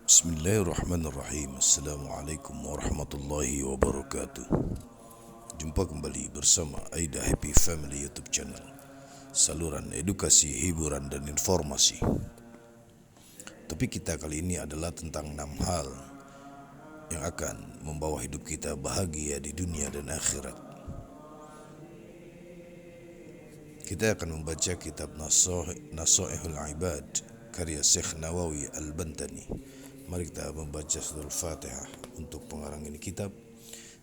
Bismillahirrahmanirrahim. Assalamualaikum warahmatullahi wabarakatuh. Jumpa kembali bersama Aida Happy Family YouTube channel, saluran edukasi, hiburan, dan informasi. Topik kita kali ini adalah tentang 6 hal yang akan membawa hidup kita bahagia di dunia dan akhirat. Kita akan membaca kitab Nasaihul Ibad karya Syekh Nawawi Al-Bantani. Mari kita membaca surah Al-Fatihah untuk pengarang ini kitab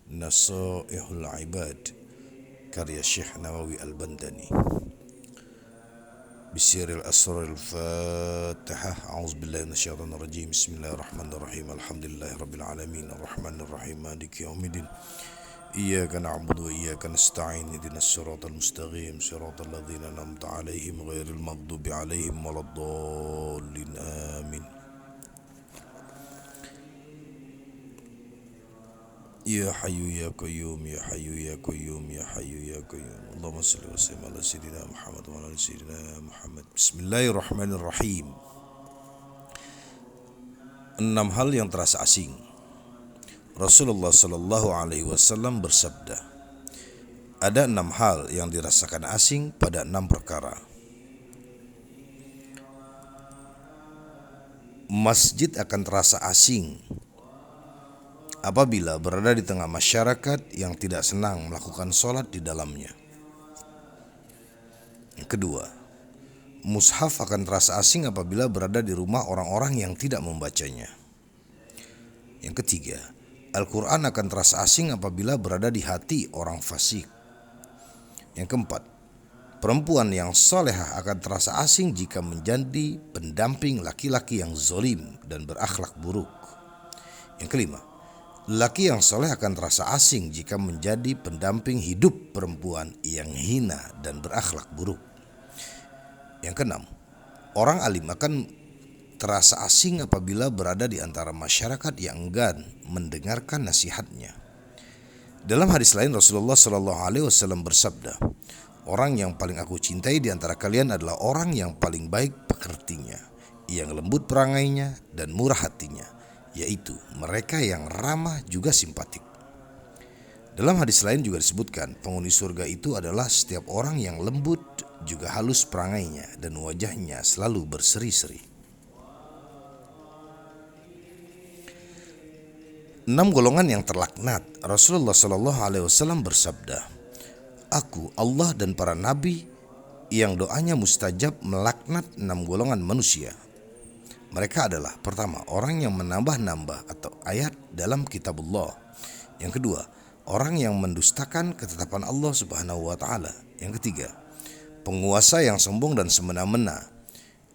Nasaihul Ibad karya Syekh Nawawi Al-Bantani. Bisiril asrar al-Fatihah. A'udzubillahi minasyaitonir rajim. Bismillahirrahmanirrahim. Alhamdulillahirabbil alamin. Arrahmanir rahim. Maliki yaumiddin. Iyyaka na'budu wa iyyaka nasta'in. Ihdinas siratal mustaqim. Siratal ladzina an'amta 'alaihim ghairil maghdubi 'alaihim waladdallin. Amin. Ya Hayyu ya Qayyum, ya Hayyu ya Qayyum, ya Hayyu ya Qayyum. Allahumma shalli wa sallim ala sayyidina Muhammad wa ala sayyidina Muhammad. Bismillahirrahmanirrahim. 6 hal yang terasa asing. Rasulullah sallallahu alaihi wasallam bersabda, ada 6 hal yang dirasakan asing pada 6 perkara. Masjid akan terasa asing apabila berada di tengah masyarakat yang tidak senang melakukan sholat di dalamnya. Yang kedua, mushaf akan terasa asing apabila berada di rumah orang-orang yang tidak membacanya. Yang ketiga, Al-Quran akan terasa asing apabila berada di hati orang fasik. Yang keempat, perempuan yang solehah akan terasa asing jika menjadi pendamping laki-laki yang zolim dan berakhlak buruk. Yang kelima, laki yang soleh akan terasa asing jika menjadi pendamping hidup perempuan yang hina dan berakhlak buruk. Yang keenam, orang alim akan terasa asing apabila berada di antara masyarakat yang enggan mendengarkan nasihatnya. Dalam hadis lain Rasulullah SAW bersabda, orang yang paling aku cintai di antara kalian adalah orang yang paling baik pekertinya, yang lembut perangainya dan murah hatinya, yaitu mereka yang ramah juga simpatik. Dalam hadis lain juga disebutkan penghuni surga itu adalah setiap orang yang lembut juga halus perangainya dan wajahnya selalu berseri-seri. 6 golongan yang terlaknat. Rasulullah SAW bersabda, aku, Allah dan para nabi yang doanya mustajab melaknat 6 golongan manusia. Mereka adalah: pertama, orang yang menambah-nambah atau ayat dalam kitabullah. Yang kedua, orang yang mendustakan ketetapan Allah Subhanahu wa taala. Yang ketiga, penguasa yang sombong dan semena-mena,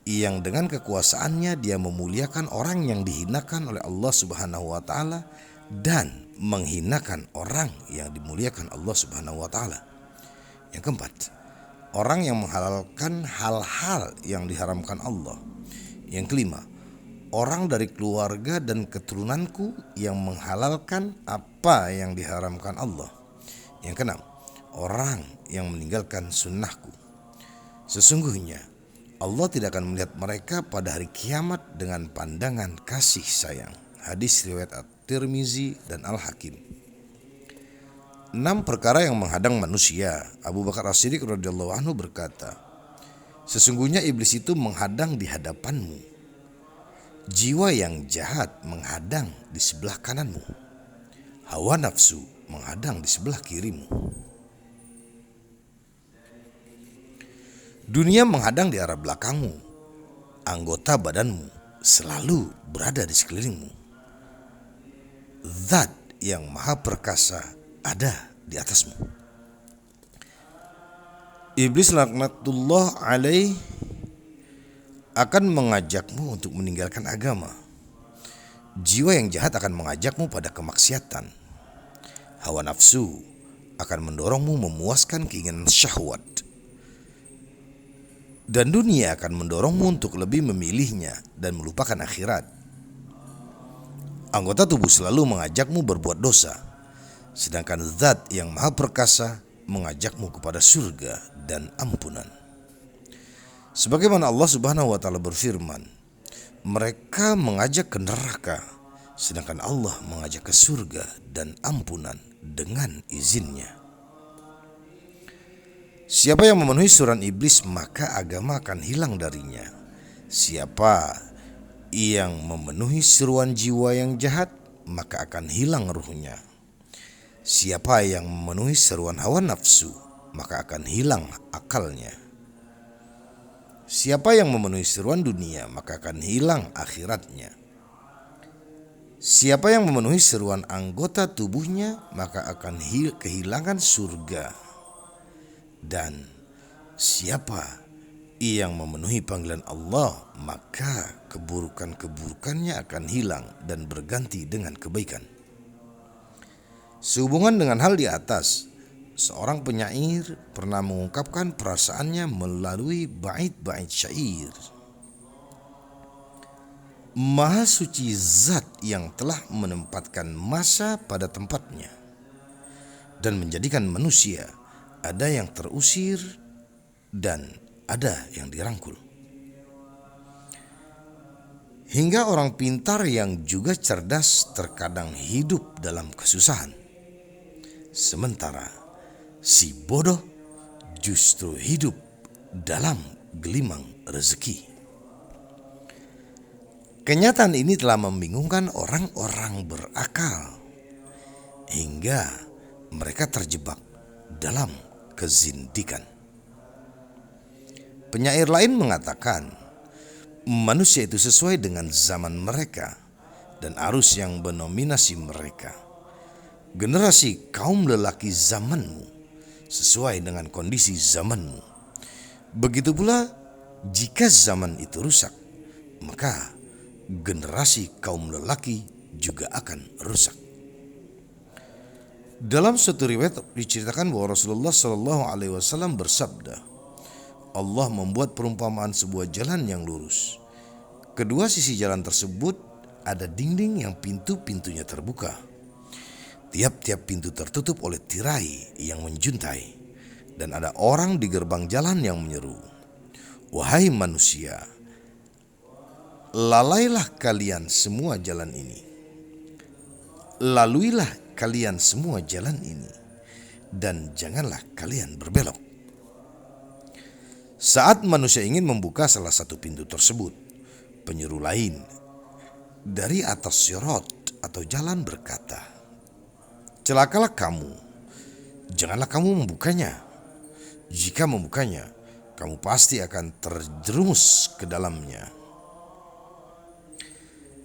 yang dengan kekuasaannya dia memuliakan orang yang dihinakan oleh Allah Subhanahu wa taala dan menghinakan orang yang dimuliakan Allah Subhanahu wa taala. Yang keempat, orang yang menghalalkan hal-hal yang diharamkan Allah. Yang kelima, orang dari keluarga dan keturunanku yang menghalalkan apa yang diharamkan Allah. Yang keenam, orang yang meninggalkan sunnahku. Sesungguhnya Allah tidak akan melihat mereka pada hari kiamat dengan pandangan kasih sayang. Hadis riwayat At-Tirmizi dan Al-Hakim. 6 perkara yang menghadang manusia. Abu Bakar As-Siddiq radhiyallahu anhu berkata, sesungguhnya iblis itu menghadang di hadapanmu. Jiwa yang jahat menghadang di sebelah kananmu. Hawa nafsu menghadang di sebelah kirimu. Dunia menghadang di arah belakangmu. Anggota badanmu selalu berada di sekelilingmu. Zat yang maha perkasa ada di atasmu. Iblis laknatullah alaih akan mengajakmu untuk meninggalkan agama. Jiwa yang jahat akan mengajakmu pada kemaksiatan. Hawa nafsu akan mendorongmu memuaskan keinginan syahwat. Dan dunia akan mendorongmu untuk lebih memilihnya dan melupakan akhirat. Anggota tubuh selalu mengajakmu berbuat dosa, sedangkan zat yang maha perkasa mengajakmu kepada surga dan ampunan. Sebagaimana Allah Subhanahu wa taala berfirman, Mereka mengajak ke neraka, sedangkan Allah mengajak ke surga dan ampunan dengan izinnya. Siapa yang memenuhi suruhan iblis, maka agama akan hilang darinya. Siapa yang memenuhi seruan jiwa yang jahat, maka akan hilang ruhnya. Siapa yang memenuhi seruan hawa nafsu, maka akan hilang akalnya. Siapa yang memenuhi seruan dunia, maka akan hilang akhiratnya. Siapa yang memenuhi seruan anggota tubuhnya, maka akan kehilangan surga. Dan siapa yang memenuhi panggilan Allah, maka keburukan-keburukannya akan hilang dan berganti dengan kebaikan. Sehubungan dengan hal di atas, seorang penyair pernah mengungkapkan perasaannya melalui bait-bait syair. Maha suci zat yang telah menempatkan masa pada tempatnya dan menjadikan manusia ada yang terusir dan ada yang dirangkul. Hingga orang pintar yang juga cerdas terkadang hidup dalam kesusahan. Sementara si bodoh justru hidup dalam gelimang rezeki. Kenyataan ini telah membingungkan orang-orang berakal hingga mereka terjebak dalam kezindikan. Penyair lain mengatakan, manusia itu sesuai dengan zaman mereka dan arus yang mendominasi mereka. Generasi kaum lelaki zamanmu sesuai dengan kondisi zamanmu. Begitu pula jika zaman itu rusak, maka generasi kaum lelaki juga akan rusak. Dalam suatu riwayat diceritakan bahwa Rasulullah SAW bersabda, Allah membuat perumpamaan sebuah jalan yang lurus. Kedua sisi jalan tersebut ada dinding yang pintu-pintunya terbuka. Tiap-tiap pintu tertutup oleh tirai yang menjuntai, dan ada orang di gerbang jalan yang menyeru, wahai manusia, lalailah kalian semua jalan ini. Laluilah kalian semua jalan ini, dan janganlah kalian berbelok. Saat manusia ingin membuka salah satu pintu tersebut, penyeru lain dari atas sirat atau jalan berkata, celakalah kamu, janganlah kamu membukanya. Jika membukanya, kamu pasti akan terjerumus ke dalamnya.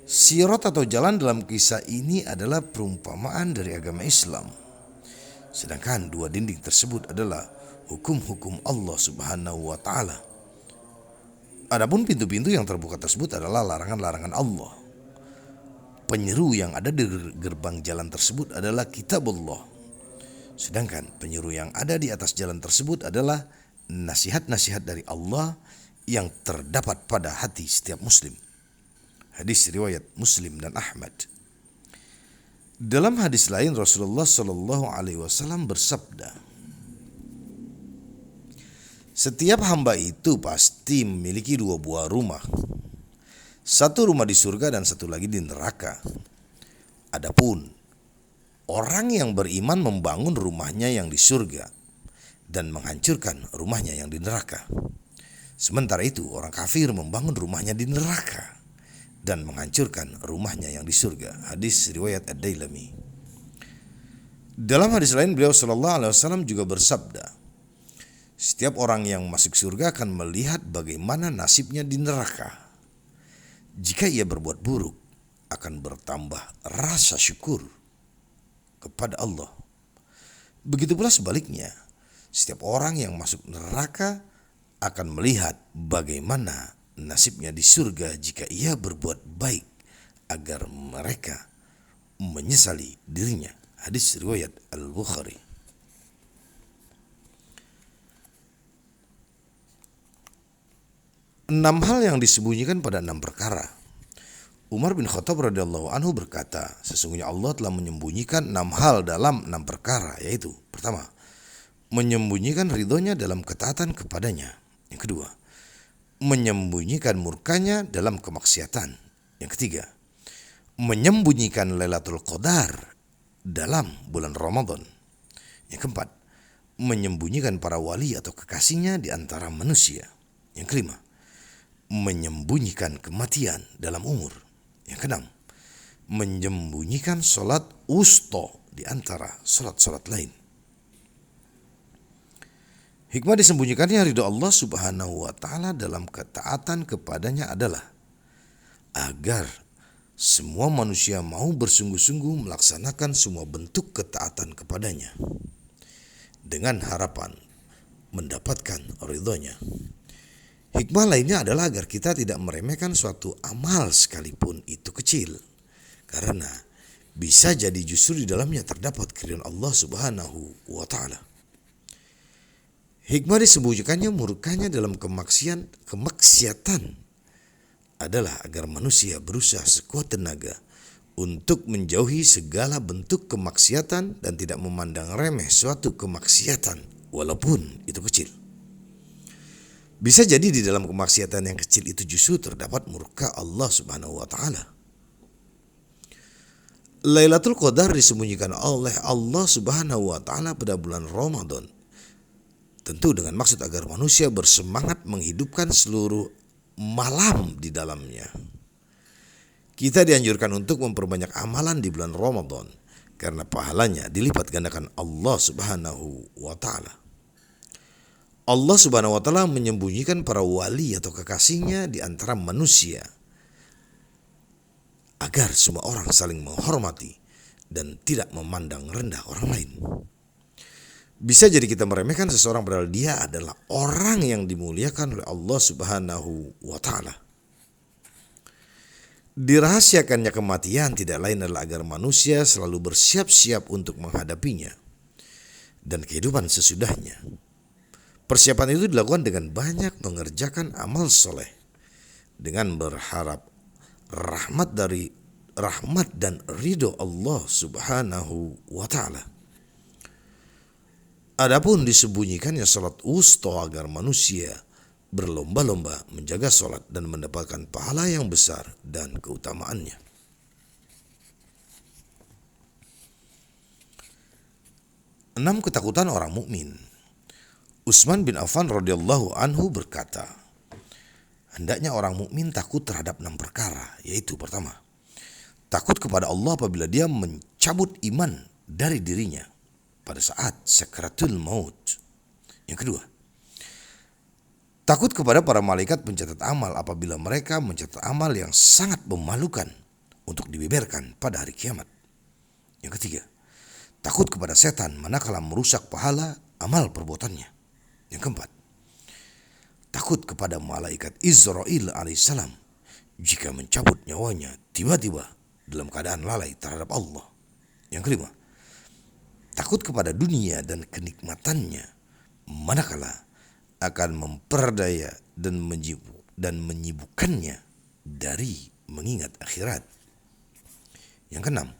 Sirat atau jalan dalam kisah ini adalah perumpamaan dari agama Islam. Sedangkan dua dinding tersebut adalah hukum-hukum Allah Subhanahu wa Ta'ala. Adapun pintu-pintu yang terbuka tersebut adalah larangan-larangan Allah. Penyeru yang ada di gerbang jalan tersebut adalah kitab Allah. Sedangkan penyeru yang ada di atas jalan tersebut adalah nasihat-nasihat dari Allah yang terdapat pada hati setiap muslim. Hadis riwayat Muslim dan Ahmad. Dalam hadis lain Rasulullah SAW bersabda, setiap hamba itu pasti memiliki dua buah rumah. Satu rumah di surga dan satu lagi di neraka. Adapun orang yang beriman membangun rumahnya yang di surga dan menghancurkan rumahnya yang di neraka. Sementara itu orang kafir membangun rumahnya di neraka dan menghancurkan rumahnya yang di surga. Hadis riwayat Ad-Dailami. Dalam hadis lain beliau SAW juga bersabda, setiap orang yang masuk surga akan melihat bagaimana nasibnya di neraka. Jika ia berbuat buruk, akan bertambah rasa syukur kepada Allah. Begitu pula sebaliknya, setiap orang yang masuk neraka akan melihat bagaimana nasibnya di surga jika ia berbuat baik agar mereka menyesali dirinya. Hadis riwayat Al-Bukhari. Enam hal yang disembunyikan pada 6 perkara. Umar bin Khattab radhiyallahu anhu berkata, sesungguhnya Allah telah menyembunyikan 6 hal dalam 6 perkara, yaitu pertama, menyembunyikan ridhonya dalam ketaatan kepadanya. Yang kedua, menyembunyikan murkanya dalam kemaksiatan. Yang ketiga, menyembunyikan Lailatul Qadar dalam bulan Ramadan. Yang keempat, menyembunyikan para wali atau kekasihnya di antara manusia. Yang kelima, menyembunyikan kematian dalam umur. Yang keenam, menyembunyikan sholat wusta di antara sholat-sholat lain. Hikmah disembunyikannya ridho Allah Subhanahu wa Ta'ala dalam ketaatan kepadanya adalah agar semua manusia mau bersungguh-sungguh melaksanakan semua bentuk ketaatan kepadanya dengan harapan mendapatkan ridhonya. Hikmah lainnya adalah agar kita tidak meremehkan suatu amal sekalipun itu kecil, karena bisa jadi justru di dalamnya terdapat keridhaan Allah Subhanahu wa Ta'ala. Hikmah disembunyikannya murkanya dalam kemaksiatan adalah agar manusia berusaha sekuat tenaga untuk menjauhi segala bentuk kemaksiatan dan tidak memandang remeh suatu kemaksiatan walaupun itu kecil. Bisa jadi di dalam kemaksiatan yang kecil itu justru terdapat murka Allah Subhanahu wa Ta'ala. Lailatul Qadar disembunyikan oleh Allah Subhanahu wa Ta'ala pada bulan Ramadan, tentu dengan maksud agar manusia bersemangat menghidupkan seluruh malam di dalamnya. Kita dianjurkan untuk memperbanyak amalan di bulan Ramadan karena pahalanya dilipat gandakan Allah Subhanahu wa Ta'ala. Allah Subhanahu wa Ta'ala menyembunyikan para wali atau kekasihnya di antara manusia agar semua orang saling menghormati dan tidak memandang rendah orang lain. Bisa jadi kita meremehkan seseorang padahal dia adalah orang yang dimuliakan oleh Allah Subhanahu wa Ta'ala. Dirahasiakannya kematian tidak lain adalah agar manusia selalu bersiap-siap untuk menghadapinya dan kehidupan sesudahnya. Persiapan itu dilakukan dengan banyak mengerjakan amal soleh dengan berharap rahmat dan ridho Allah Subhanahu wa Ta'ala. Adapun disembunyikannya salat wusta agar manusia berlomba-lomba menjaga salat dan mendapatkan pahala yang besar dan keutamaannya. Enam ketakutan orang mukmin. Utsman bin Affan radhiyallahu anhu berkata, hendaknya orang mukmin takut terhadap 6 perkara, yaitu pertama, takut kepada Allah apabila dia mencabut iman dari dirinya pada saat sakaratul maut. Yang kedua, takut kepada para malaikat pencatat amal apabila mereka mencatat amal yang sangat memalukan untuk dibeberkan pada hari kiamat. Yang ketiga, takut kepada setan manakala merusak pahala amal perbuatannya. Yang keempat, takut kepada malaikat Israil alaihissalam jika mencabut nyawanya tiba-tiba dalam keadaan lalai terhadap Allah. Yang kelima, takut kepada dunia dan kenikmatannya manakala akan memperdaya dan menyibukkannya dari mengingat akhirat. Yang keenam,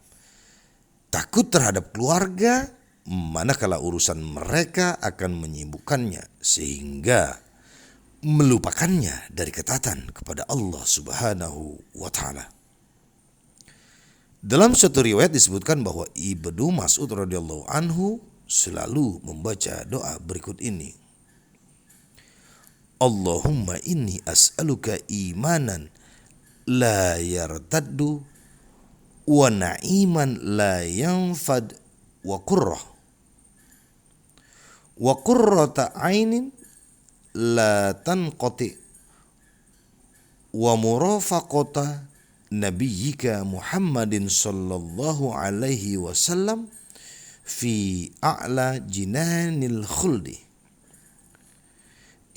takut terhadap keluarga manakala urusan mereka akan menyibukkannya sehingga melupakannya dari ketaatan kepada Allah Subhanahu wa Ta'ala. Dalam suatu riwayat disebutkan bahwa Ibnu Mas'ud radhiyallahu anhu selalu membaca doa berikut ini. Allahumma inni as'aluka imanan la yartaddu wa na'iman la yanfad wa qurrata ainin la tanqati wa murafaqata nabiyyika Muhammadin sallallahu alaihi wasallam fi a'la jinanil khuldi.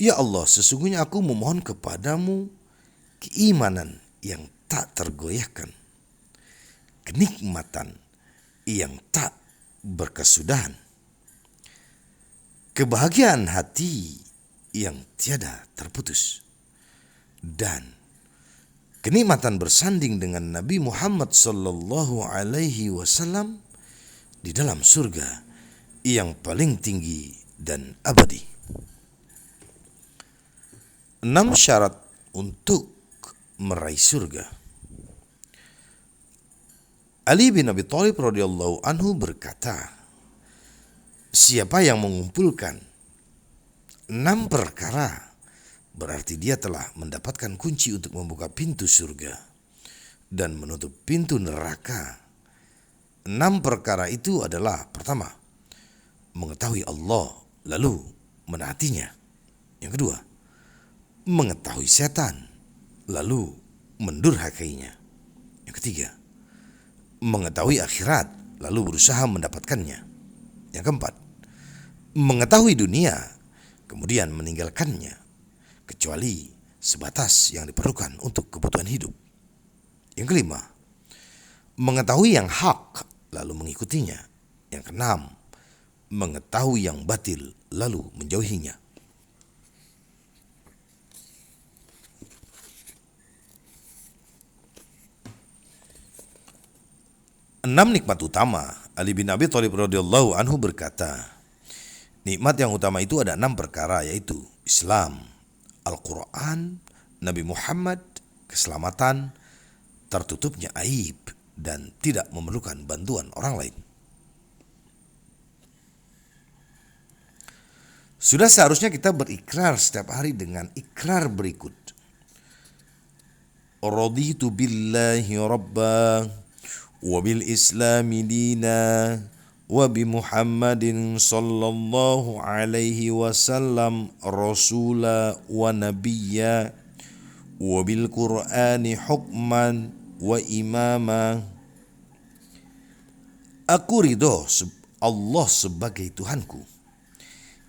Ya Allah, sesungguhnya aku memohon kepadamu keimanan yang tak tergoyahkan, kenikmatan yang tak berkesudahan, kebahagiaan hati yang tiada terputus, dan kenikmatan bersanding dengan Nabi Muhammad sallallahu alaihi wasallam di dalam surga yang paling tinggi dan abadi. 6 syarat untuk meraih surga. Ali bin Abi Thalib radhiyallahu anhu berkata, siapa yang mengumpulkan 6 perkara, berarti dia telah mendapatkan kunci untuk membuka pintu surga dan menutup pintu neraka. 6 perkara itu adalah: pertama, mengetahui Allah lalu menaatinya. Yang kedua, mengetahui setan lalu mendurhakainya. Yang ketiga, mengetahui akhirat lalu berusaha mendapatkannya. Yang keempat, mengetahui dunia kemudian meninggalkannya kecuali sebatas yang diperlukan untuk kebutuhan hidup. Yang kelima, mengetahui yang hak lalu mengikutinya. Yang keenam, mengetahui yang batil lalu menjauhinya. Enam nikmat utama. Ali bin Abi Thalib radhiyallahu anhu berkata, nikmat yang utama itu ada 6 perkara, yaitu Islam, Al-Quran, Nabi Muhammad, keselamatan, tertutupnya aib, dan tidak memerlukan bantuan orang lain. Sudah seharusnya kita berikrar setiap hari dengan ikrar berikut. Raditu billahi rabba wa bil islami dina wa bi Muhammadin sallallahu alaihi wasallam rasula wa nabiyya wa bil Qur'ani hukman wa imama. Aku ridho Allah sebagai Tuhanku,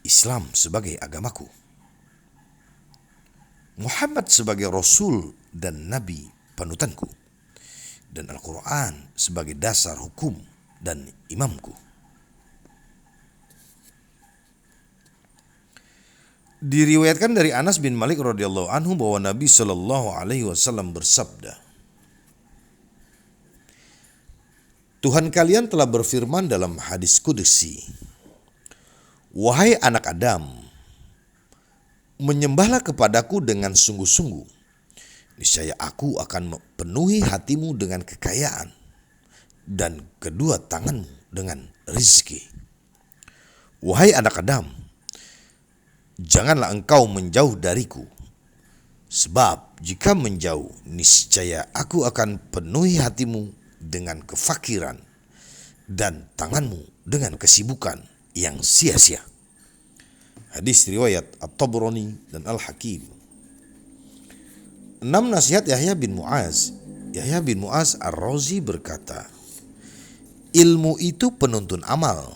Islam sebagai agamaku, Muhammad sebagai Rasul dan Nabi panutanku, dan Al-Quran sebagai dasar hukum dan imamku. Diriwayatkan dari Anas bin Malik radhiyallahu anhu bahwa Nabi Shallallahu alaihi wasallam bersabda, Tuhan kalian telah berfirman dalam hadis qudsi, wahai anak Adam, menyembahlah kepadaku dengan sungguh-sungguh, niscaya aku akan penuhi hatimu dengan kekayaan dan kedua tanganmu dengan rizki. Wahai anak Adam, janganlah engkau menjauh dariku, sebab jika menjauh, niscaya aku akan penuhi hatimu dengan kefakiran dan tanganmu dengan kesibukan yang sia-sia. Hadis riwayat At-Tabrani dan Al-Hakim. 6 nasihat Yahya bin Mu'az. Yahya bin Mu'az Ar-Razi berkata, ilmu itu penuntun amal,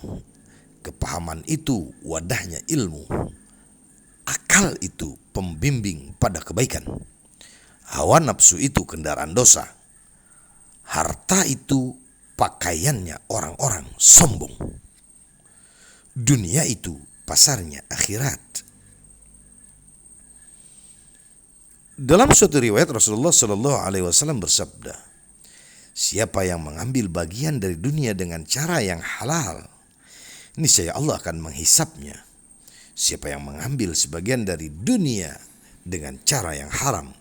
kepahaman itu wadahnya ilmu, akal itu pembimbing pada kebaikan, hawa nafsu itu kendaraan dosa, harta itu pakaiannya orang-orang sombong, dunia itu pasarnya akhirat. Dalam suatu riwayat Rasulullah Shallallahu alaihi wasallam bersabda, siapa yang mengambil bagian dari dunia dengan cara yang halal, niscaya Allah akan menghisapnya. Siapa yang mengambil sebagian dari dunia dengan cara yang haram,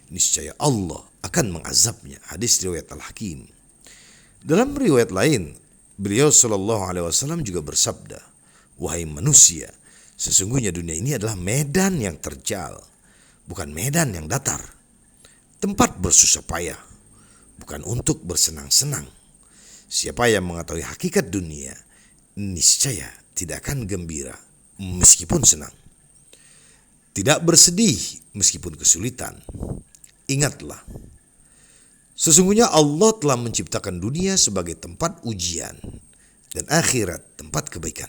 niscaya Allah akan mengazabnya. Hadis riwayat Al-Hakim. Dalam riwayat lain, beliau Shallallahu alaihi wasallam juga bersabda, wahai manusia, sesungguhnya dunia ini adalah medan yang terjal, bukan medan yang datar, tempat bersusah payah, bukan untuk bersenang-senang. Siapa yang mengetahui hakikat dunia, niscaya tidak akan gembira meskipun senang, tidak bersedih meskipun kesulitan. Ingatlah, sesungguhnya Allah telah menciptakan dunia sebagai tempat ujian dan akhirat tempat kebaikan.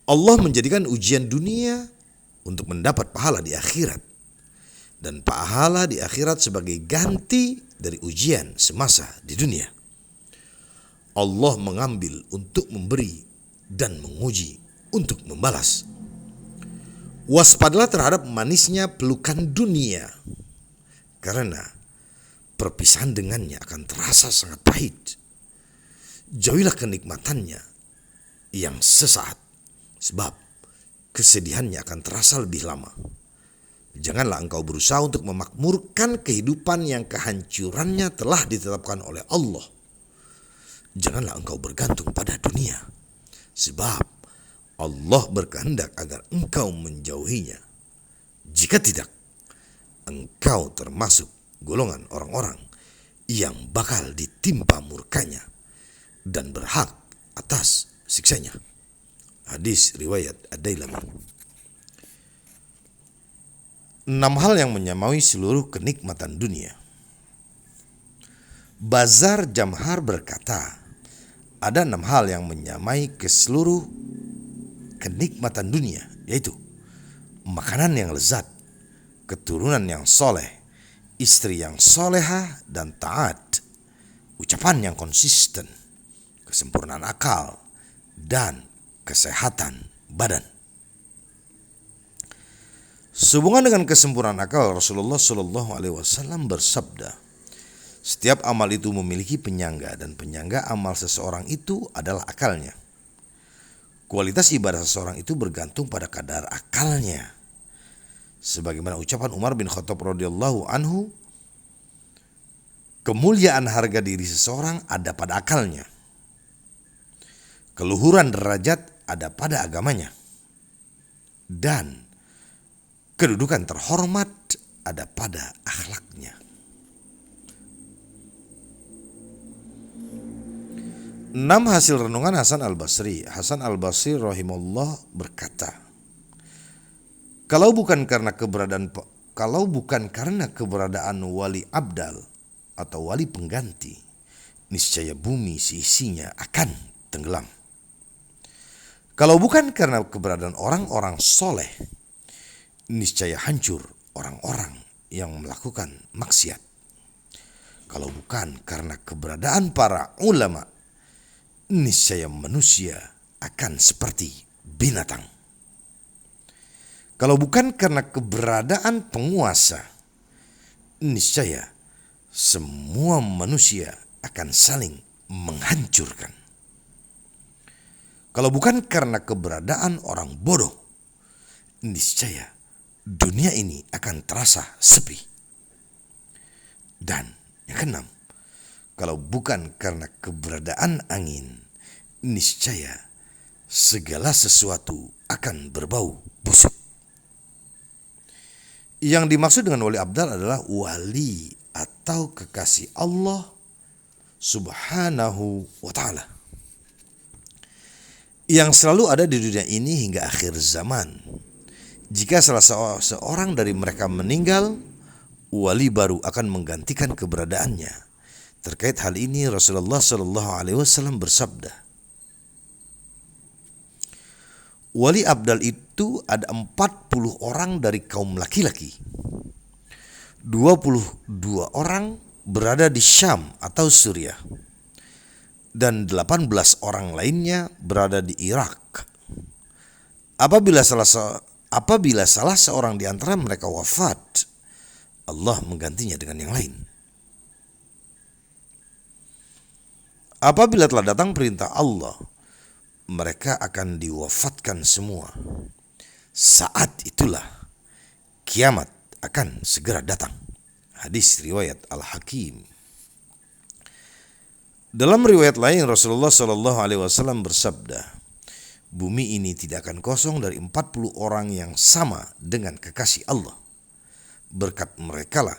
Allah menjadikan ujian dunia untuk mendapat pahala di akhirat, dan pahala di akhirat sebagai ganti dari ujian semasa di dunia. Allah mengambil untuk memberi dan menguji untuk membalas. Waspadalah terhadap manisnya pelukan dunia, karena perpisahan dengannya akan terasa sangat pahit. Jauhilah kenikmatannya yang sesaat, sebab kesedihannya akan terasa lebih lama. Janganlah engkau berusaha untuk memakmurkan kehidupan yang kehancurannya telah ditetapkan oleh Allah. Janganlah engkau bergantung pada dunia, sebab Allah berkehendak agar engkau menjauhinya. Jika tidak, engkau termasuk golongan orang-orang yang bakal ditimpa murkanya dan berhak atas siksanya. Hadis riwayat Ad-Dailami. 6 hal yang menyamai seluruh kenikmatan dunia. Bazar Jamhar berkata, ada 6 hal yang menyamai ke seluruh kenikmatan dunia, yaitu makanan yang lezat, keturunan yang soleh, istri yang solehah dan taat, ucapan yang konsisten, kesempurnaan akal, dan kesehatan badan. Sehubungan dengan kesempurnaan akal, Rasulullah Shallallahu Alaihi Wasallam bersabda, setiap amal itu memiliki penyangga dan penyangga amal seseorang itu adalah akalnya. Kualitas ibadah seseorang itu bergantung pada kadar akalnya. Sebagaimana ucapan Umar bin Khattab radhiyallahu anhu, kemuliaan harga diri seseorang ada pada akalnya. Keluhuran derajat ada pada agamanya. Dan kedudukan terhormat ada pada akhlaknya. 6 hasil renungan Hasan Al-Basri. Hasan Al-Basri rahimahullah berkata, kalau bukan karena keberadaan wali abdal atau wali pengganti, niscaya bumi seisinya akan tenggelam. Kalau bukan karena keberadaan orang-orang soleh, niscaya hancur orang-orang yang melakukan maksiat. Kalau bukan karena keberadaan para ulama, niscaya manusia akan seperti binatang. Kalau bukan karena keberadaan penguasa, niscaya semua manusia akan saling menghancurkan. Kalau bukan karena keberadaan orang bodoh, niscaya dunia ini akan terasa sepi. Dan yang keenam, kalau bukan karena keberadaan angin, niscaya segala sesuatu akan berbau busuk. Yang dimaksud dengan wali abdal adalah wali atau kekasih Allah Subhanahu wa ta'ala, yang selalu ada di dunia ini hingga akhir zaman. Jika salah seorang dari mereka meninggal, wali baru akan menggantikan keberadaannya. Terkait hal ini Rasulullah Shallallahu Alaihi Wasallam bersabda, wali abdal itu ada 40 orang dari kaum laki-laki, 22 orang berada di Syam atau Suriah, dan 18 orang lainnya berada di Irak. Apabila salah seorang di antara mereka wafat, Allah menggantinya dengan yang lain. Apabila telah datang perintah Allah, mereka akan diwafatkan semua. Saat itulah kiamat akan segera datang. Hadis riwayat Al-Hakim. Dalam riwayat lain Rasulullah Shallallahu Alaihi Wasallam bersabda, bumi ini tidak akan kosong dari 40 orang yang sama dengan kekasih Allah. Berkat merekalah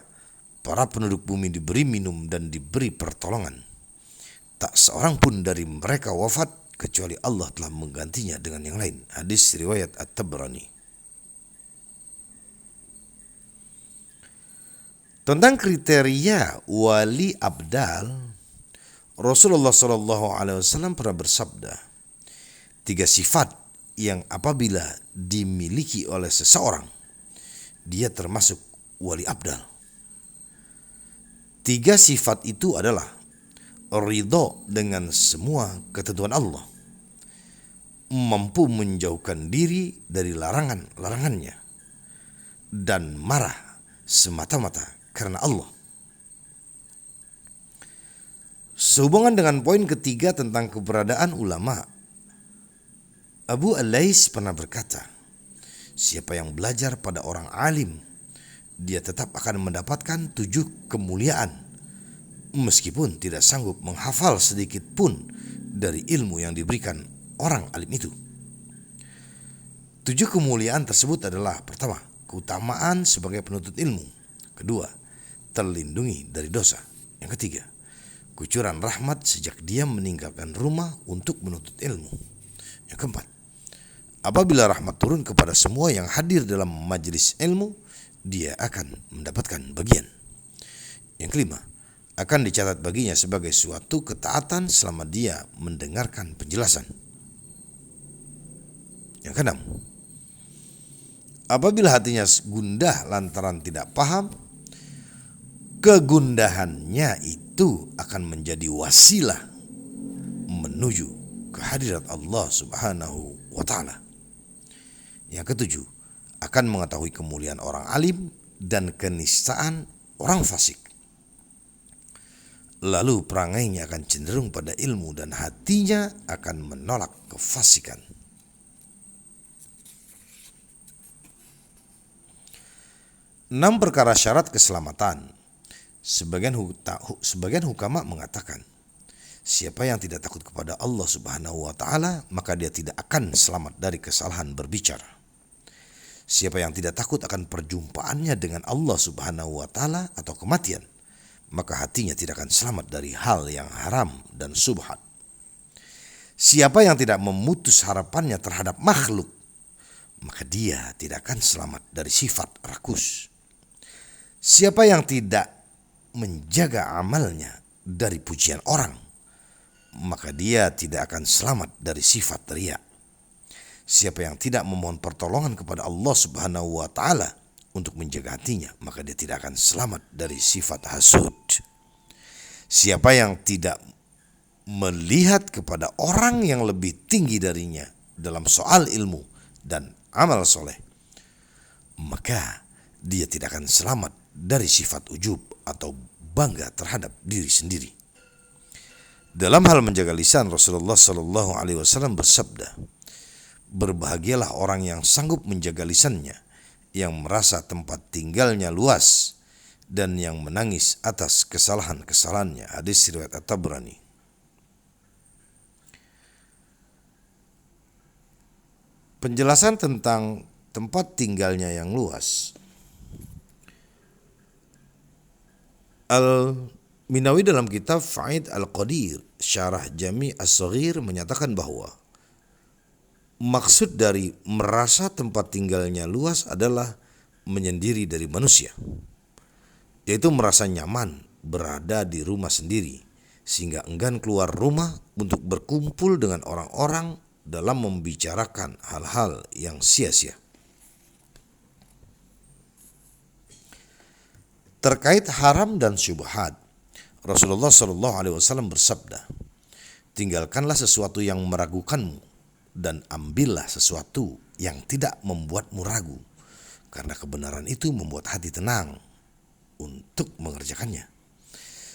para penduduk bumi diberi minum dan diberi pertolongan. Tak seorang pun dari mereka wafat kecuali Allah telah menggantinya dengan yang lain. Hadis riwayat At-Tabrani. Tentang kriteria wali abdal, Rasulullah Shallallahu Alaihi Wasallam pernah bersabda, 3 sifat yang apabila dimiliki oleh seseorang, dia termasuk wali abdal. 3 sifat itu adalah ridho dengan semua ketentuan Allah, mampu menjauhkan diri dari larangan-larangannya, dan marah semata-mata karena Allah. Sehubungan dengan poin ketiga tentang keberadaan ulama, Abu Al-Lais pernah berkata, siapa yang belajar pada orang alim dia tetap akan mendapatkan 7 kemuliaan meskipun tidak sanggup menghafal sedikit pun dari ilmu yang diberikan orang alim itu. 7 kemuliaan tersebut adalah: pertama, keutamaan sebagai penuntut ilmu; kedua, terlindungi dari dosa; yang ketiga, kucuran rahmat sejak dia meninggalkan rumah untuk menuntut ilmu; yang keempat, apabila rahmat turun kepada semua yang hadir dalam majelis ilmu, dia akan mendapatkan bagian; yang kelima, akan dicatat baginya sebagai suatu ketaatan selama dia mendengarkan penjelasan; yang keenam, apabila hatinya gundah lantaran tidak paham, kegundahannya itu akan menjadi wasilah menuju kehadirat Allah Subhanahu wa Ta'ala. Yang ketujuh, akan mengetahui kemuliaan orang alim dan kenistaan orang fasik. Lalu perangainya akan cenderung pada ilmu dan hatinya akan menolak kefasikan. 6 perkara syarat keselamatan. Sebagian hukama mengatakan, siapa yang tidak takut kepada Allah Subhanahu wa Ta'ala, maka dia tidak akan selamat dari kesalahan berbicara. Siapa yang tidak takut akan perjumpaannya dengan Allah Subhanahu wa Ta'ala atau kematian, maka hatinya tidak akan selamat dari hal yang haram dan subhat. Siapa yang tidak memutus harapannya terhadap makhluk, maka dia tidak akan selamat dari sifat rakus. Siapa yang tidak menjaga amalnya dari pujian orang, maka dia tidak akan selamat dari sifat riya. Siapa yang tidak memohon pertolongan kepada Allah Subhanahu wa Ta'ala untuk menjaga hatinya, maka dia tidak akan selamat dari sifat hasud. Siapa yang tidak melihat kepada orang yang lebih tinggi darinya dalam soal ilmu dan amal soleh, maka dia tidak akan selamat dari sifat ujub atau bangga terhadap diri sendiri. Dalam hal menjaga lisan, Rasulullah Sallallahu Alaihi Wasallam bersabda, berbahagialah orang yang sanggup menjaga lisannya, yang merasa tempat tinggalnya luas, dan yang menangis atas kesalahan-kesalahannya. Hadis riwayat At-Tabrani. Penjelasan tentang tempat tinggalnya yang luas. Al-Minawi dalam kitab Faid Al-Qadir Syarah Jami' As-Saghir menyatakan bahwa maksud dari merasa tempat tinggalnya luas adalah menyendiri dari manusia, yaitu merasa nyaman berada di rumah sendiri sehingga enggan keluar rumah untuk berkumpul dengan orang-orang dalam membicarakan hal-hal yang sia-sia. Terkait haram dan syubhat, Rasulullah Shallallahu Alaihi Wasallam bersabda, tinggalkanlah sesuatu yang meragukanmu dan ambillah sesuatu yang tidak membuatmu ragu, karena kebenaran itu membuat hati tenang untuk mengerjakannya,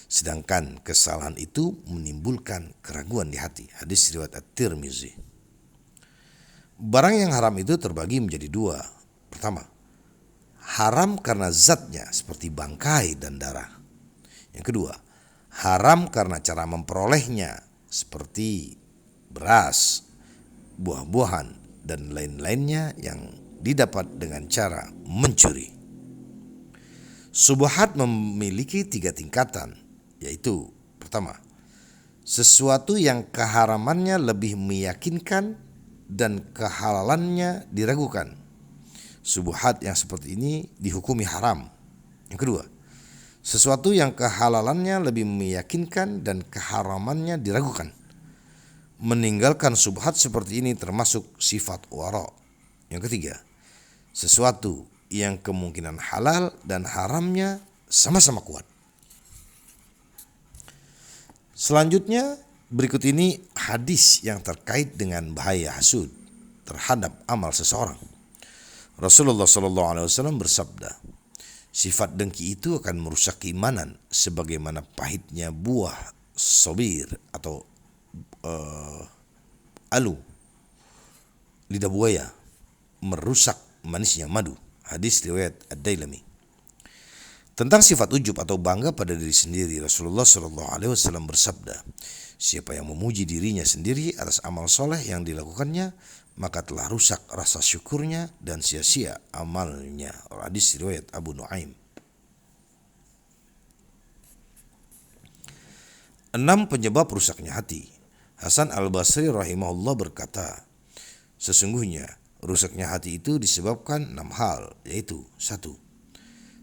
sedangkan kesalahan itu menimbulkan keraguan di hati. Hadis riwayat At-Tirmizi. Barang yang haram itu terbagi menjadi 2. Pertama, haram karena zatnya seperti bangkai dan darah. Yang kedua, haram karena cara memperolehnya seperti beras, buah-buahan, dan lain-lainnya yang didapat dengan cara mencuri. Syubhat memiliki 3 tingkatan, yaitu pertama, sesuatu yang keharamannya lebih meyakinkan dan kehalalannya diragukan. Syubhat yang seperti ini dihukumi haram. Yang kedua, sesuatu yang kehalalannya lebih meyakinkan dan keharamannya diragukan. Meninggalkan syubhat seperti ini termasuk sifat wara. Yang ketiga, sesuatu yang kemungkinan halal dan haramnya sama-sama kuat. Selanjutnya, berikut ini hadis yang terkait dengan bahaya hasud terhadap amal seseorang. Rasulullah Shallallahu Alaihi Wasallam bersabda, sifat dengki itu akan merusak keimanan sebagaimana pahitnya buah sobir atau alu, lidah buaya, merusak manisnya madu. Hadis riwayat Ad-Dailami. Tentang sifat ujub atau bangga pada diri sendiri, Rasulullah Shallallahu Alaihi Wasallam bersabda, siapa yang memuji dirinya sendiri atas amal soleh yang dilakukannya, maka telah rusak rasa syukurnya dan sia-sia amalnya. Hadis riwayat Abu Nuaim. 6 penyebab rusaknya hati. Hasan al-Basri rahimahullah berkata, sesungguhnya rusaknya hati itu disebabkan 6 hal, yaitu 1.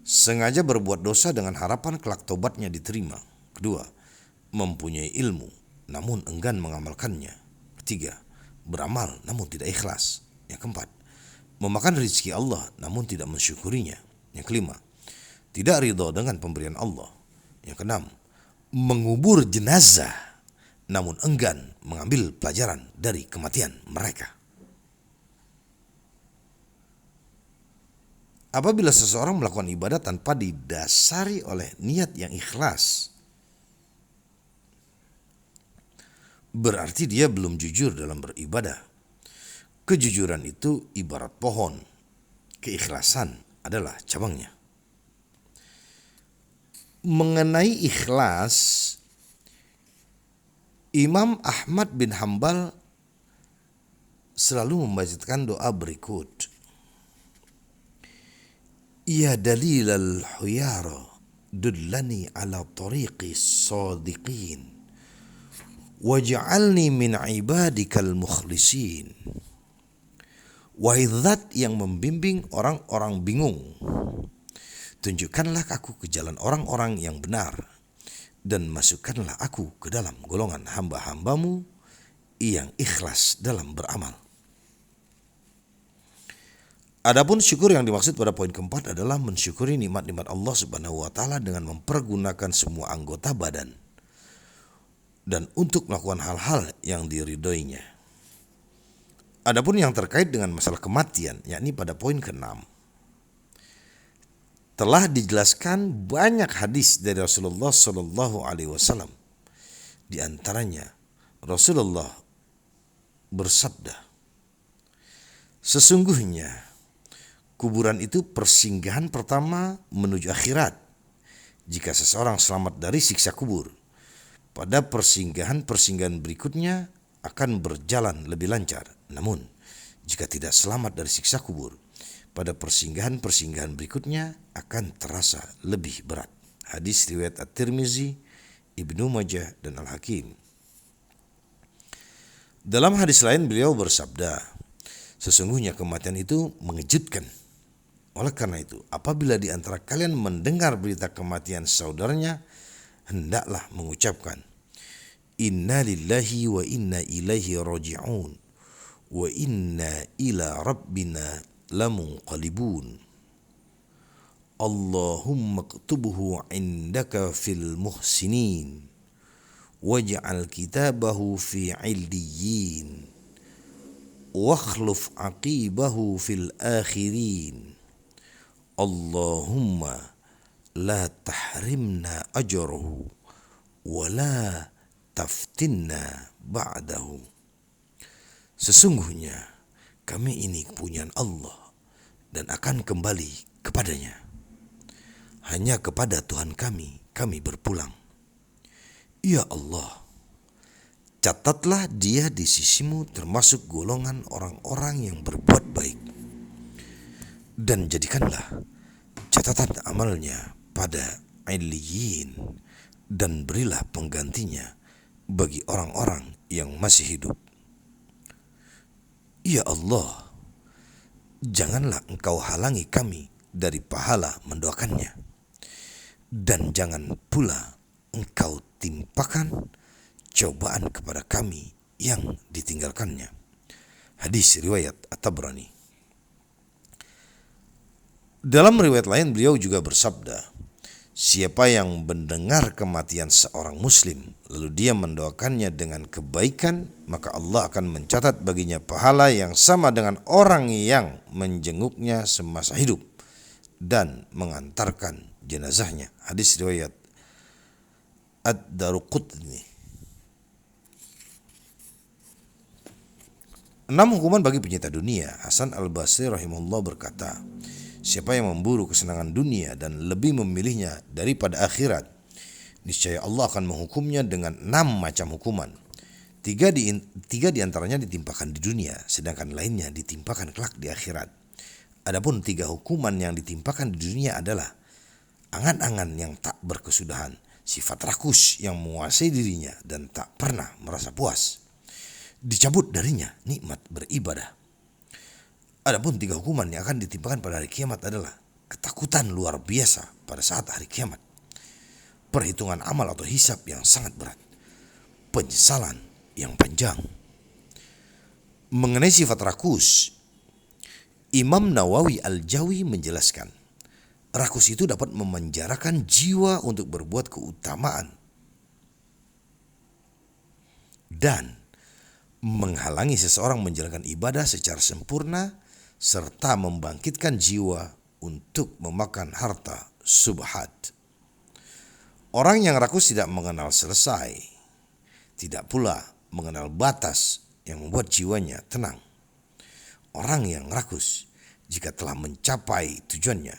Sengaja berbuat dosa dengan harapan kelak tobatnya diterima. 2. Mempunyai ilmu namun enggan mengamalkannya. 3. Beramal namun tidak ikhlas. Yang keempat, memakan rezeki Allah namun tidak mensyukurinya. Yang kelima, tidak ridha dengan pemberian Allah. Yang keenam, mengubur jenazah namun enggan mengambil pelajaran dari kematian mereka. Apabila seseorang melakukan ibadah tanpa didasari oleh niat yang ikhlas, berarti dia belum jujur dalam beribadah. Kejujuran itu ibarat pohon, keikhlasan adalah cabangnya. Mengenai ikhlas, Imam Ahmad bin Hambal selalu membacakan doa berikut. Ya dalilal huyara dullani ala tariqi sadiqin waj'alni min ibadikal mukhlisin. Wahai zat yang membimbing orang-orang bingung, tunjukkanlah aku ke jalan orang-orang yang benar, dan masukkanlah aku ke dalam golongan hamba-hambamu yang ikhlas dalam beramal. Adapun syukur yang dimaksud pada poin keempat adalah mensyukuri nikmat-nikmat Allah Subhanahu wa taala dengan mempergunakan semua anggota badan dan untuk melakukan hal-hal yang diridhoinya. Adapun yang terkait dengan masalah kematian, yakni pada poin ke-6, telah dijelaskan banyak hadis dari Rasulullah Shallallahu Alaihi Wasallam. Di antaranya Rasulullah bersabda, sesungguhnya kuburan itu persinggahan pertama menuju akhirat. Jika seseorang selamat dari siksa kubur, pada persinggahan-persinggahan berikutnya akan berjalan lebih lancar. Namun, jika tidak selamat dari siksa kubur, pada persinggahan-persinggahan berikutnya akan terasa lebih berat. Hadis riwayat At-Tirmizi, Ibnu Majah, dan Al-Hakim. Dalam hadis lain beliau bersabda, sesungguhnya kematian itu mengejutkan. Oleh karena itu, apabila di antara kalian mendengar berita kematian saudaranya, hendaklah mengucapkan, Inna lillahi wa inna ilaihi raji'un, wa inna ila rabbina lamunqalibun. Allahumma ktubhu indaka fil muhsinin, waj'al kitabahu fi illiyin, wakhluf aqibahu fil akhirin. Allahumma la tahrimna ajrahu wa la taftinna ba'dahu. Sesungguhnya kami ini kepunyaan Allah dan akan kembali kepadanya. Hanya kepada Tuhan kami berpulang. Ya Allah, catatlah dia di sisimu termasuk golongan orang-orang yang berbuat baik, dan jadikanlah catatan amalnya pada illiyin, dan berilah penggantinya bagi orang-orang yang masih hidup. Ya Allah, janganlah engkau halangi kami dari pahala mendoakannya, dan jangan pula engkau timpakan cobaan kepada kami yang ditinggalkannya. Hadis riwayat At-Tabrani. Dalam riwayat lain beliau juga bersabda, siapa yang mendengar kematian seorang muslim lalu dia mendoakannya dengan kebaikan, maka Allah akan mencatat baginya pahala yang sama dengan orang yang menjenguknya semasa hidup dan mengantarkan jenazahnya. Hadis riwayat Ad-Daruqutni. 6 hukuman bagi penyita dunia. Hasan al-Basri rahimahullah berkata, Siapa yang memburu kesenangan dunia dan lebih memilihnya daripada akhirat, niscaya Allah akan menghukumnya dengan 6 macam hukuman. Tiga di antaranya ditimpakan di dunia, sedangkan lainnya ditimpakan kelak di akhirat. Adapun 3 hukuman yang ditimpakan di dunia adalah angan-angan yang tak berkesudahan, sifat rakus yang menguasai dirinya dan tak pernah merasa puas, dicabut darinya nikmat beribadah. Adapun 3 hukuman yang akan ditimpakan pada hari kiamat adalah ketakutan luar biasa pada saat hari kiamat, perhitungan amal atau hisab yang sangat berat, penyesalan yang panjang. Mengenai sifat rakus, Imam Nawawi Al-Jawi menjelaskan, rakus itu dapat memenjarakan jiwa untuk berbuat keutamaan dan menghalangi seseorang menjalankan ibadah secara sempurna serta membangkitkan jiwa untuk memakan harta subhat. Orang yang rakus tidak mengenal selesai, tidak pula mengenal batas yang membuat jiwanya tenang. Orang yang rakus jika telah mencapai tujuannya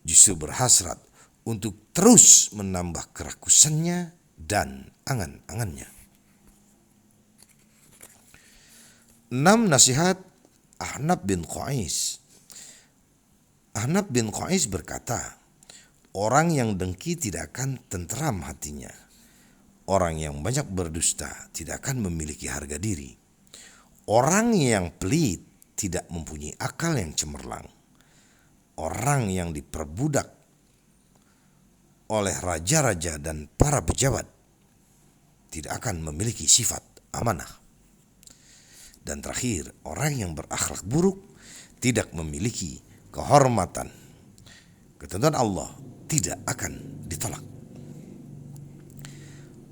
justru berhasrat untuk terus menambah kerakusannya dan angan-angannya. 6 nasihat Ahnaf bin Qais. Ahnaf bin Qais berkata, orang yang dengki tidak akan tenteram hatinya. Orang yang banyak berdusta tidak akan memiliki harga diri. Orang yang pelit tidak mempunyai akal yang cemerlang. Orang yang diperbudak oleh raja-raja dan para pejabat tidak akan memiliki sifat amanah. Dan terakhir, orang yang berakhlak buruk tidak memiliki kehormatan. Ketentuan Allah tidak akan ditolak.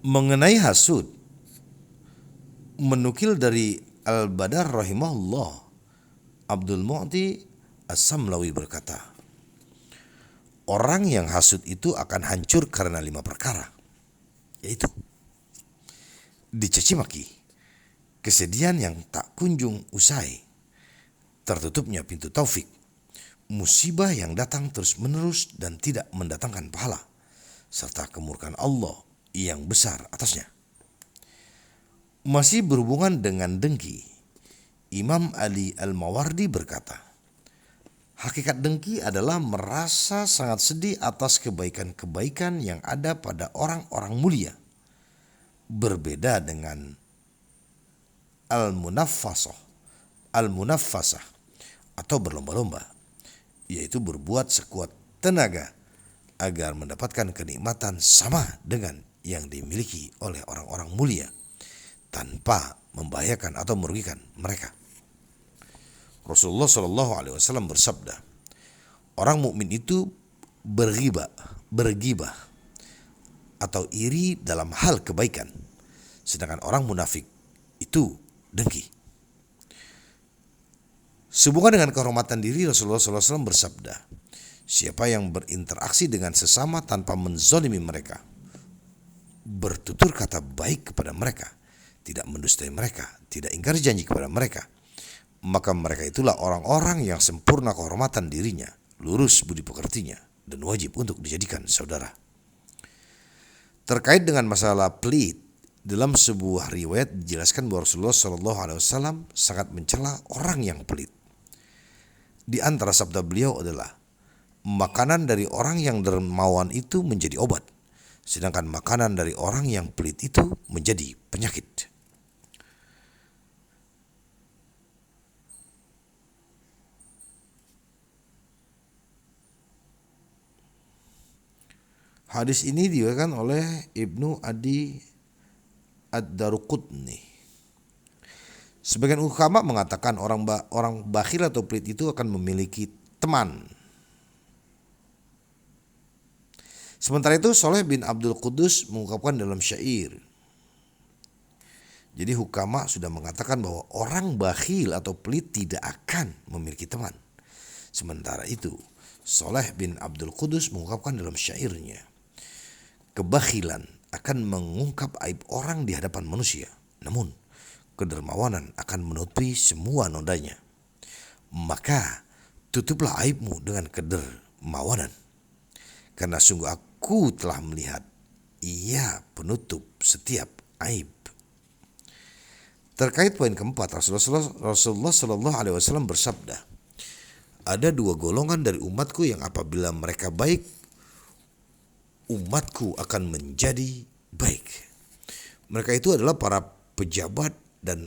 Mengenai hasud, menukil dari Al-Badar rahimahullah, Abdul Mu'ti As-Samlawi berkata, orang yang hasud itu akan hancur karena 5 perkara, yaitu dicaci maki, kesedihan yang tak kunjung usai, tertutupnya pintu taufik, musibah yang datang terus-menerus dan tidak mendatangkan pahala, serta kemurkaan Allah yang besar atasnya. Masih berhubungan dengan dengki, Imam Ali Al-Mawardi berkata, hakikat dengki adalah merasa sangat sedih atas kebaikan-kebaikan yang ada pada orang-orang mulia. Berbeda dengan al-munaffasah atau berlomba-lomba, yaitu berbuat sekuat tenaga agar mendapatkan kenikmatan sama dengan yang dimiliki oleh orang-orang mulia tanpa membahayakan atau merugikan mereka. Rasulullah SAW bersabda, orang mukmin itu berghibah atau iri dalam hal kebaikan, sedangkan orang munafik itu dengki. Sehubungan dengan kehormatan diri, Rasulullah SAW bersabda, siapa yang berinteraksi dengan sesama tanpa menzalimi mereka, bertutur kata baik kepada mereka, tidak mendustai mereka, tidak ingkar janji kepada mereka, maka mereka itulah orang-orang yang sempurna kehormatan dirinya, lurus budi pekertinya, dan wajib untuk dijadikan saudara. Terkait dengan masalah pelit, dalam sebuah riwayat dijelaskan bahwa Rasulullah SAW sangat mencela orang yang pelit. Di antara sabda beliau adalah, makanan dari orang yang dermawan itu menjadi obat, sedangkan makanan dari orang yang pelit itu menjadi penyakit. Hadis ini diriwayatkan oleh Ibnu Adi Ad-Daruqutni. Sebagian ulama mengatakan orang bakhil atau pelit itu akan memiliki teman. Sementara itu Saleh bin Abdul Qudus mengungkapkan dalam syair. Jadi hukama sudah mengatakan bahwa orang bakhil atau pelit tidak akan memiliki teman. Sementara itu Saleh bin Abdul Qudus mengungkapkan dalam syairnya, kebakhilan akan mengungkap aib orang di hadapan manusia, namun kedermawanan akan menutupi semua nodanya. Maka Tutuplah aibmu dengan kedermawanan, karena sungguh aku telah melihat ia penutup setiap aib. Terkait poin keempat, Rasulullah Shallallahu Alaihi Wasallam bersabda, ada dua golongan dari umatku yang apabila mereka baik, umatku akan menjadi baik. Mereka itu adalah para pejabat dan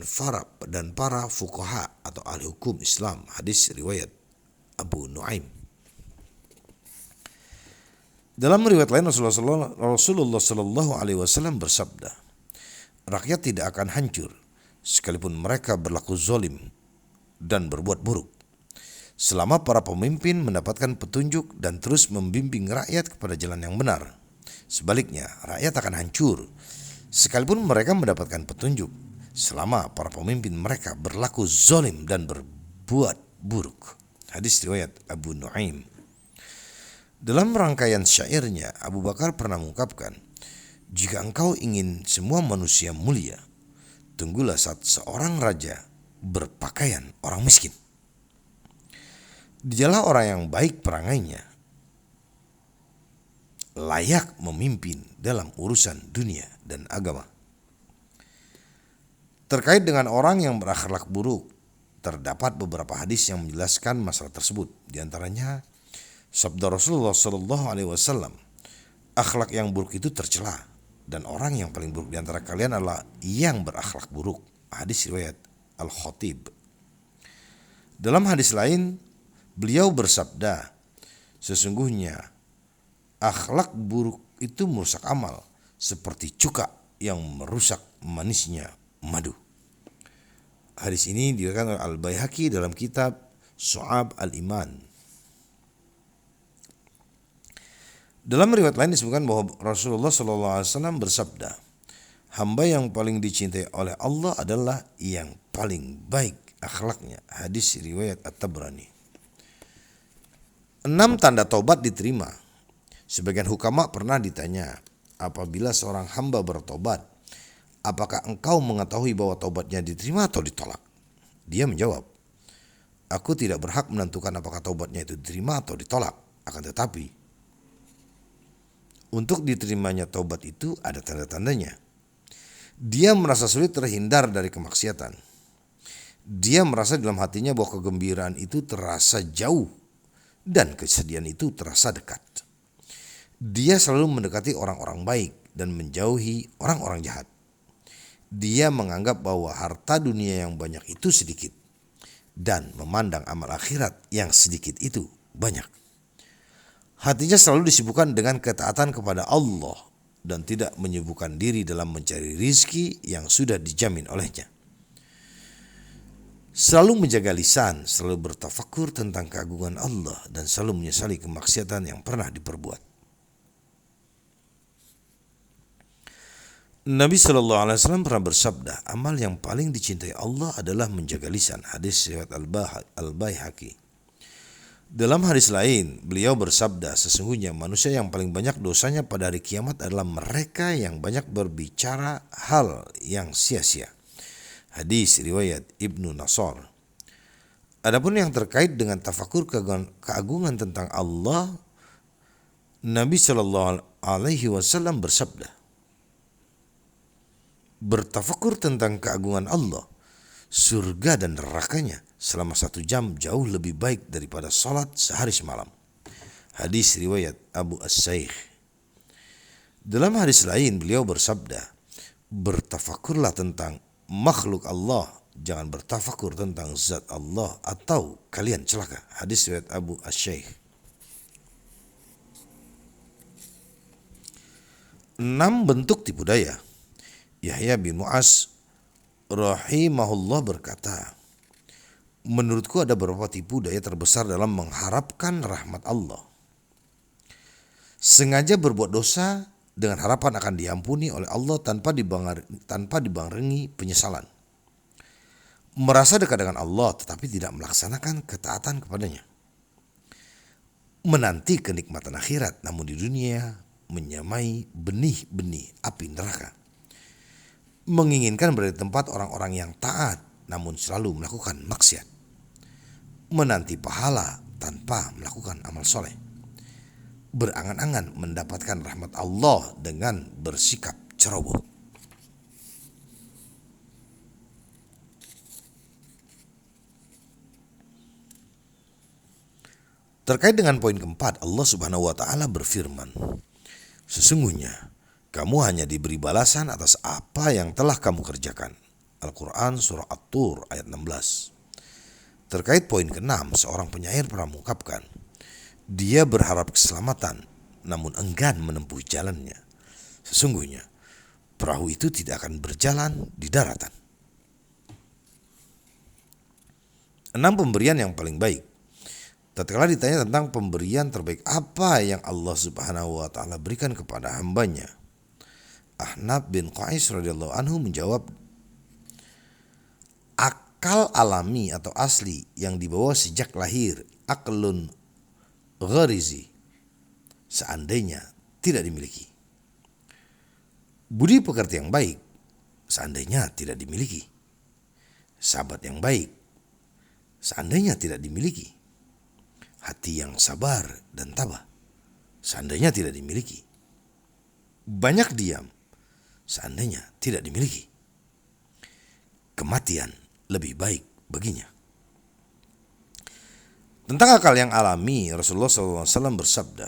para fuqaha atau ahli hukum Islam. Hadis riwayat Abu Nuaim. Dalam riwayat lain Rasulullah Shallallahu Alaihi Wasallam bersabda, rakyat tidak akan hancur sekalipun mereka berlaku zalim dan berbuat buruk, selama para pemimpin mendapatkan petunjuk dan terus membimbing rakyat kepada jalan yang benar. Sebaliknya, rakyat akan hancur sekalipun mereka mendapatkan petunjuk, selama para pemimpin mereka berlaku zalim dan berbuat buruk. Hadis riwayat Abu Nuaim. Dalam rangkaian syairnya, Abu Bakar pernah mengungkapkan, jika engkau ingin semua manusia mulia, tunggulah saat seorang raja berpakaian orang miskin. Dialah orang yang baik perangainya, layak memimpin dalam urusan dunia dan agama. Terkait dengan orang yang berakhlak buruk, terdapat beberapa hadis yang menjelaskan masalah tersebut. Di antaranya sabda Rasulullah Shallallahu Alaihi Wasallam, akhlak yang buruk itu tercela, dan orang yang paling buruk di antara kalian adalah yang berakhlak buruk. Hadis riwayat Al-Khatib. Dalam hadis lain, beliau bersabda, sesungguhnya akhlak buruk itu merusak amal seperti cuka yang merusak manisnya madu. Hadis ini diriwayatkan oleh Al-Baihaqi dalam kitab Syu'ab Al-Iman. Dalam riwayat lain disebutkan bahwa Rasulullah SAW bersabda, hamba yang paling dicintai oleh Allah adalah yang paling baik akhlaknya. Hadis riwayat At-Tabrani. 6 tanda taubat diterima. Sebagian hukama pernah ditanya, apabila seorang hamba bertobat, apakah engkau mengetahui bahwa taubatnya diterima atau ditolak? Dia menjawab, aku tidak berhak menentukan apakah taubatnya itu diterima atau ditolak. Akan tetapi, untuk diterimanya taubat itu ada tanda-tandanya. Dia merasa sulit terhindar dari kemaksiatan. Dia merasa dalam hatinya bahwa kegembiraan itu terasa jauh dan kesedihan itu terasa dekat. Dia selalu mendekati orang-orang baik dan menjauhi orang-orang jahat. Dia menganggap bahwa harta dunia yang banyak itu sedikit dan memandang amal akhirat yang sedikit itu banyak. Hatinya selalu disibukkan dengan ketaatan kepada Allah dan tidak menyibukkan diri dalam mencari rizki yang sudah dijamin olehnya. Selalu menjaga lisan, selalu bertafakur tentang keagungan Allah dan selalu menyesali kemaksiatan yang pernah diperbuat. Nabi SAW pernah bersabda, amal yang paling dicintai Allah adalah menjaga lisan. Hadis riwayat Al-Baihaqi. Dalam hadis lain, beliau bersabda, sesungguhnya manusia yang paling banyak dosanya pada hari kiamat adalah mereka yang banyak berbicara hal yang sia-sia. Hadis riwayat Ibnu Nasr. Adapun yang terkait dengan tafakur keagungan tentang Allah, Nabi Shallallahu Alaihi Wasallam bersabda, bertafakur tentang keagungan Allah, surga dan nerakanya selama 1 jam jauh lebih baik daripada salat sehari semalam. Hadis riwayat Abu As-Saikh. Dalam hadis lain beliau bersabda, bertafakurlah tentang makhluk Allah, jangan bertafakur tentang zat Allah atau kalian celaka. Hadis riwayat Abu As-Saikh. 6 bentuk tipu daya. Yahya bin Mu'az rahimahullah berkata, menurutku ada beberapa tipu daya terbesar dalam mengharapkan rahmat Allah. Sengaja berbuat dosa dengan harapan akan diampuni oleh Allah tanpa dibarengi penyesalan. Merasa dekat dengan Allah tetapi tidak melaksanakan ketaatan kepadanya. Menanti kenikmatan akhirat namun di dunia menyamai benih-benih api neraka. Menginginkan berada di tempat orang-orang yang taat namun selalu melakukan maksiat. Menanti pahala tanpa melakukan amal soleh. Berangan-angan mendapatkan rahmat Allah dengan bersikap ceroboh. Terkait dengan poin keempat, Allah Subhanahu wa taala berfirman, sesungguhnya kamu hanya diberi balasan atas apa yang telah kamu kerjakan. Al-Quran Surah At-Tur ayat 16. Terkait poin ke-6, seorang penyair pernah mengungkapkan, dia berharap keselamatan namun enggan menempuh jalannya. Sesungguhnya perahu itu tidak akan berjalan di daratan. 6 pemberian yang paling baik. Tatkala ditanya tentang pemberian terbaik apa yang Allah Subhanahu wa taala berikan kepada hambanya, Ahnaf bin Qais radhiyallahu anhu menjawab, akal alami atau asli yang dibawa sejak lahir, aklun gharizi, seandainya tidak dimiliki. Budi pekerti yang baik, seandainya tidak dimiliki. Sahabat yang baik, seandainya tidak dimiliki. Hati yang sabar dan tabah, seandainya tidak dimiliki. Banyak diam, seandainya tidak dimiliki. Kematian lebih baik baginya. Tentang akal yang alami, Rasulullah SAW bersabda,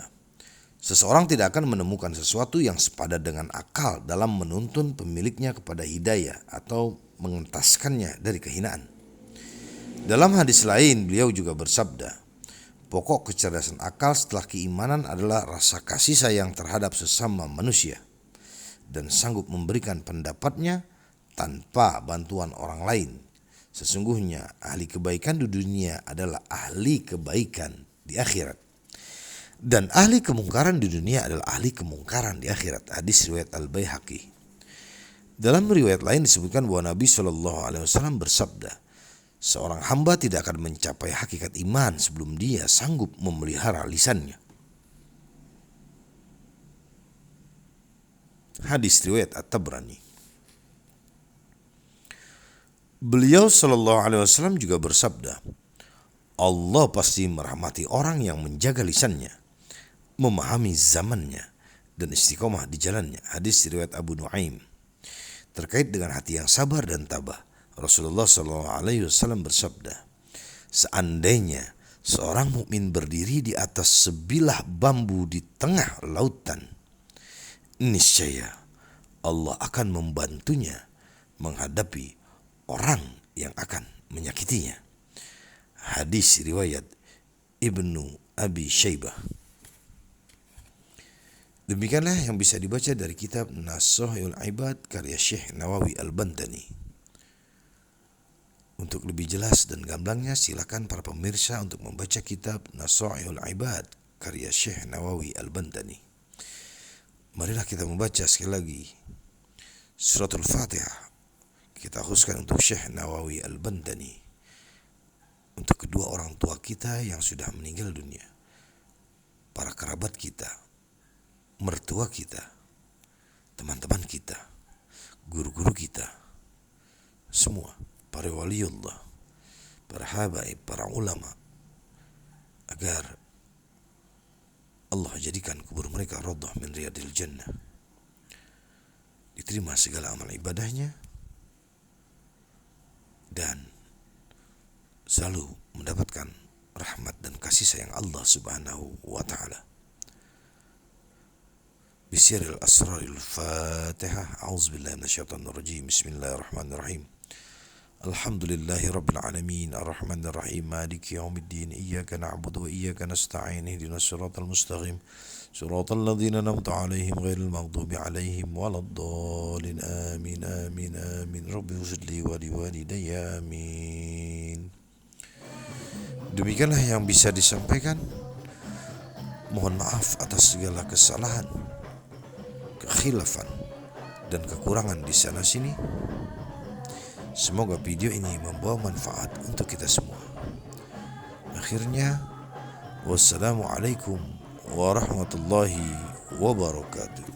seseorang tidak akan menemukan sesuatu yang sepadan dengan akal dalam menuntun pemiliknya kepada hidayah atau mengentaskannya dari kehinaan. Dalam hadis lain, beliau juga bersabda, pokok kecerdasan akal setelah keimanan adalah rasa kasih sayang terhadap sesama manusia dan sanggup memberikan pendapatnya tanpa bantuan orang lain. Sesungguhnya ahli kebaikan di dunia adalah ahli kebaikan di akhirat, dan ahli kemungkaran di dunia adalah ahli kemungkaran di akhirat. Hadis riwayat Al-Baihaqi. Dalam riwayat lain disebutkan bahwa Nabi SAW bersabda, seorang hamba tidak akan mencapai hakikat iman sebelum dia sanggup memelihara lisannya. Hadis riwayat At-Tabrani. Beliau SAW juga bersabda, Allah pasti merahmati orang yang menjaga lisannya, memahami zamannya, dan istiqomah di jalannya. Hadis riwayat Abu Nuaim. Terkait dengan hati yang sabar dan tabah, Rasulullah SAW bersabda, seandainya seorang mukmin berdiri di atas sebilah bambu di tengah lautan, niscaya Allah akan membantunya menghadapi orang yang akan menyakitinya. Hadis riwayat Ibnu Abi Syaibah. Demikianlah yang bisa dibaca dari kitab Nashihul Ibad karya Syekh Nawawi Al-Bantani. Untuk lebih jelas dan gamblangnya silakan para pemirsa untuk membaca kitab Nashihul Ibad karya Syekh Nawawi Al-Bantani. Marilah kita membaca sekali lagi Suratul Fatihah. Kita khususkan untuk Syekh Nawawi Al-Bantani, untuk kedua orang tua kita yang sudah meninggal dunia, para kerabat kita, mertua kita, teman-teman kita, guru-guru kita, semua para waliullah, para habaib, para ulama, agar Allah jadikan kubur mereka raudhah min riyadil jannah, diterima segala amal ibadahnya, dan selalu mendapatkan rahmat dan kasih sayang Allah Subhanahu wa taala. Bisiril asraril Fatihah. A'udzubillahi minasyaitonir rajim. Bismillahirrahmanirrahim. Alhamdulillahi rabbil alamin, arrahmanir rahim, maliki yaumiddin, iyyaka na'budu wa iyyaka nasta'in, ihdinas siratal mustaqim, siratal ladzina an'amta 'alaihim ghairil maghdubi 'alaihim waladdallin. Amin amin amin. Rabbi ighfirli wa liwalidayya. Amin. Demikianlah yang bisa disampaikan. Mohon maaf atas segala kesalahan, kekhilafan, dan kekurangan di sana sini. Semoga video ini membawa manfaat untuk kita semua. Akhirnya, wassalamualaikum warahmatullahi wabarakatuh.